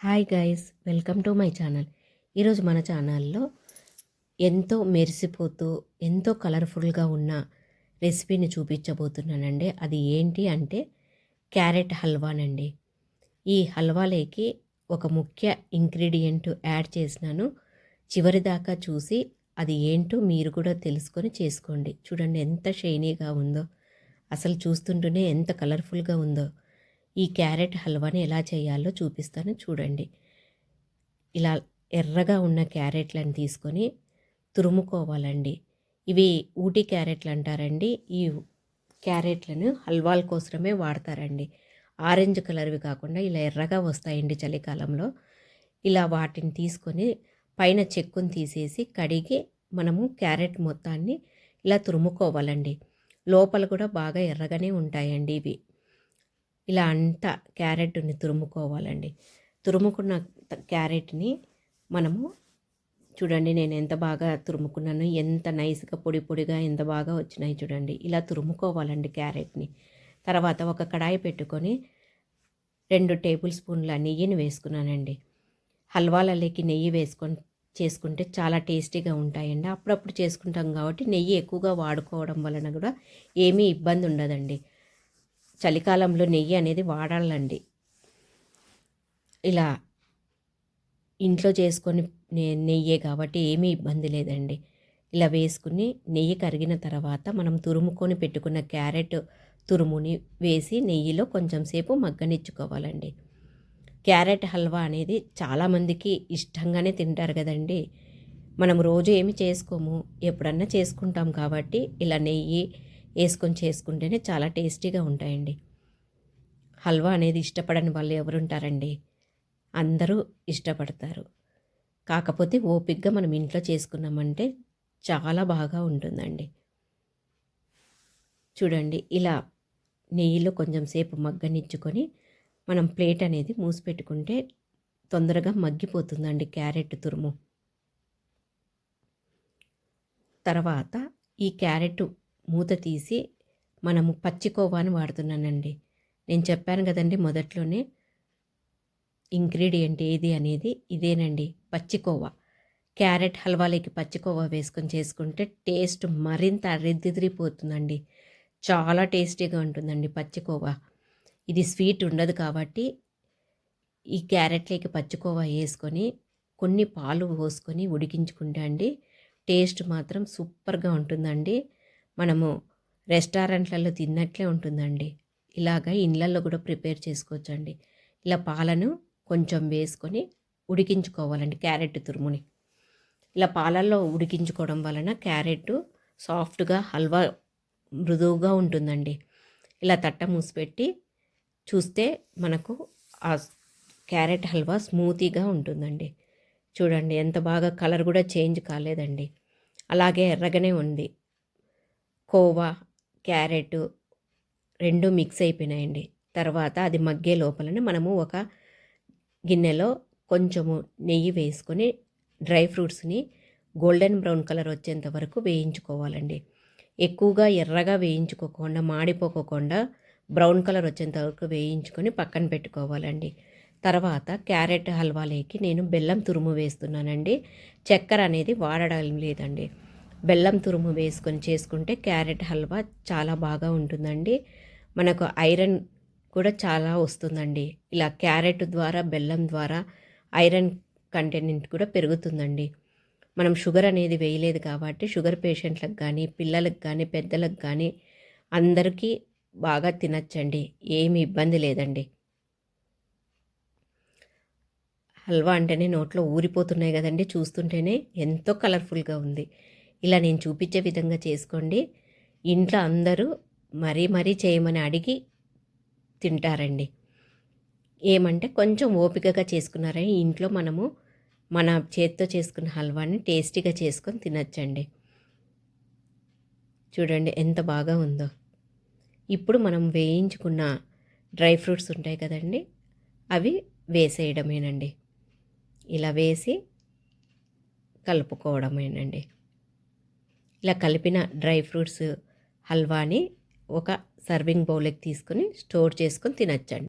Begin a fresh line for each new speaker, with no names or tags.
Hi guys, welcome to my channel. ఈరోజు మన ఛానల్లో ఎంతో మెరిసిపోతూ ఎంతో కలర్ఫుల్గా ఉన్న రెసిపీని చూపించబోతున్నానండి. అది ఏంటి అంటే క్యారెట్ హల్వానండి. ఈ హల్వాలోకి ఒక ముఖ్య ఇంగ్రీడియంట్ యాడ్ చేసినాను. చివరి దాకా చూసి అది ఏంటో మీరు కూడా తెలుసుకొని చేసుకోండి. చూడండి ఎంత షైనీగా ఉందో, అసలు చూస్తుంటేనే ఎంత కలర్ఫుల్గా ఉందో. ఈ క్యారెట్ హల్వాని ఎలా చేయాలో చూపిస్తాను చూడండి. ఇలా ఎర్రగా ఉన్న క్యారెట్లను తీసుకొని తురుముకోవాలండి. ఇవి ఊటీ క్యారెట్లు అంటారండి. ఈ క్యారెట్లను హల్వాల కోసమే వాడతారండి. ఆరెంజ్ కలర్వి కాకుండా ఇలా ఎర్రగా వస్తాయండి చలికాలంలో. ఇలా వాటిని తీసుకొని పైన చెక్కుని తీసేసి కడిగి మనము క్యారెట్ మొత్తాన్ని ఇలా తురుముకోవాలండి. లోపల కూడా బాగా ఎర్రగానే ఉంటాయండి ఇవి. ఇలా అంతా క్యారెట్ని తురుముకోవాలండి. తురుముకున్న క్యారెట్ని మనము చూడండి, నేను ఎంత బాగా తురుముకున్నాను, ఎంత నైస్గా పొడి పొడిగా ఎంత బాగా వచ్చినాయి చూడండి. ఇలా తురుముకోవాలండి క్యారెట్ని. తర్వాత ఒక కడాయి పెట్టుకొని 2 టేబుల్ స్పూన్ల నెయ్యిని వేసుకున్నానండి. హల్వాలలోకి నెయ్యి వేసుకొని చేసుకుంటే చాలా టేస్టీగా ఉంటాయండి. అప్పుడప్పుడు చేసుకుంటాం కాబట్టి నెయ్యి ఎక్కువగా వాడుకోవడం వలన కూడా ఏమీ ఇబ్బంది ఉండదండి. చలికాలంలో నెయ్యి అనేది వాడాలండి. ఇలా ఇంట్లో చేసుకొని నెయ్యే కాబట్టి ఏమీ ఇబ్బంది లేదండి. ఇలా వేసుకుని నెయ్యి కరిగిన తర్వాత మనం తురుముకొని పెట్టుకున్న క్యారెట్ తురుముని వేసి నెయ్యిలో కొంచెం సేపు మగ్గనిచ్చుకోవాలండి. క్యారెట్ హల్వా అనేది చాలామందికి ఇష్టంగానే తింటారు కదండి. మనం రోజు ఏమి చేసుకోము, ఎప్పుడన్నా చేసుకుంటాం కాబట్టి ఇలా నెయ్యి వేసుకొని చేసుకుంటేనే చాలా టేస్టీగా ఉంటాయండి. హల్వా అనేది ఇష్టపడని వాళ్ళు ఎవరుంటారండి? అందరూ ఇష్టపడతారు. కాకపోతే ఓపికగా మనం ఇంట్లో చేసుకున్నామంటే చాలా బాగా ఉంటుందండి. చూడండి, ఇలా నెయ్యిలో కొంచెం సేపు మగ్గనిచ్చుకొని మనం ప్లేట్ అనేది మూసి పెట్టుకుంటే తొందరగా మగ్గిపోతుందండి క్యారెట్ తురుము. తర్వాత ఈ క్యారెట్ మూత తీసి మనము పచ్చికోవాని వాడుతున్నానండి. నేను చెప్పాను కదండి మొదట్లోనే ఇంగ్రీడియంట్ ఏది అనేది, ఇదేనండి, పచ్చికోవా. క్యారెట్ హల్వాలోకి పచ్చికోవా వేసుకొని చేసుకుంటే టేస్ట్ మరింత అరిదిరిపోతుందండి. చాలా టేస్టీగా ఉంటుందండి పచ్చికోవా. ఇది స్వీట్ ఉండదు కాబట్టి ఈ క్యారెట్లోకి పచ్చికోవా వేసుకొని కొన్ని పాలు పోసుకొని ఉడికించుకుంటే అండి టేస్ట్ మాత్రం సూపర్గా ఉంటుందండి. మనము రెస్టారెంట్లలో తిన్నట్లే ఉంటుందండి. ఇలాగ ఇళ్ళల్లో కూడా ప్రిపేర్ చేసుకోవచ్చండి. ఇలా పాలను కొంచెం వేసుకొని ఉడికించుకోవాలండి క్యారెట్ తురుముని. ఇలా పాలల్లో ఉడికించుకోవడం వలన క్యారెట్ సాఫ్ట్గా హల్వా మృదువుగా ఉంటుందండి. ఇలా తట్ట మూసిపెట్టి చూస్తే మనకు ఆ క్యారెట్ హల్వా స్మూతీగా ఉంటుందండి. చూడండి ఎంత బాగా కలర్ కూడా చేంజ్ కాలేదండి, అలాగే ఎర్రగానే ఉంది. కోవా క్యారెట్ రెండు మిక్స్ అయిపోయినాయండి. తర్వాత అది మగ్గే లోపలనే మనము ఒక గిన్నెలో కొంచెము నెయ్యి వేసుకొని డ్రై ఫ్రూట్స్ని గోల్డెన్ బ్రౌన్ కలర్ వచ్చేంత వరకు వేయించుకోవాలండి. ఎక్కువగా ఎర్రగా వేయించుకోకుండా, మాడిపోకుండా బ్రౌన్ కలర్ వచ్చేంత వరకు వేయించుకొని పక్కన పెట్టుకోవాలండి. తర్వాత క్యారెట్ హల్వాలోకి నేను బెల్లం తురుము వేస్తున్నానండి. చక్కెర అనేది వాడడం లేదండి. బెల్లం తురుము వేసుకొని చేసుకుంటే క్యారెట్ హల్వా చాలా బాగా ఉంటుందండి. మనకు ఐరన్ కూడా చాలా వస్తుందండి. ఇలా క్యారెట్ ద్వారా, బెల్లం ద్వారా ఐరన్ కంటెంట్ కూడా పెరుగుతుందండి. మనం షుగర్ అనేది వేయలేదు కాబట్టి షుగర్ పేషెంట్లకు కానీ, పిల్లలకు కానీ, పెద్దలకు కానీ అందరికీ బాగా తినచ్చండి. ఏమి ఇబ్బంది లేదండి. హల్వా అంటేనే నోట్లో ఊరిపోతున్నాయి కదండి, చూస్తుంటేనే ఎంతో కలర్ఫుల్గా ఉంది. ఇలా నేను చూపించే విధంగా చేసుకోండి. ఇంట్లో అందరూ మరీ మరీ చేయమని అడిగి తింటారండి. ఏమంటే కొంచెం ఓపికగా చేసుకున్నారని ఇంట్లో మనము మన చేతితో చేసుకున్న హల్వాని టేస్టీగా చేసుకొని తినచ్చండి. చూడండి ఎంత బాగా ఉందో. ఇప్పుడు మనం వేయించుకున్న డ్రై ఫ్రూట్స్ ఉంటాయి కదండి, అవి వేసేయడమేనండి. ఇలా వేసి కలుపుకోవడమేనండి. ఇలా కలిపిన డ్రై ఫ్రూట్స్ హల్వాని ఒక సర్వింగ్ బౌల్కి తీసుకొని స్టోర్ చేసుకొని తినచ్చండి.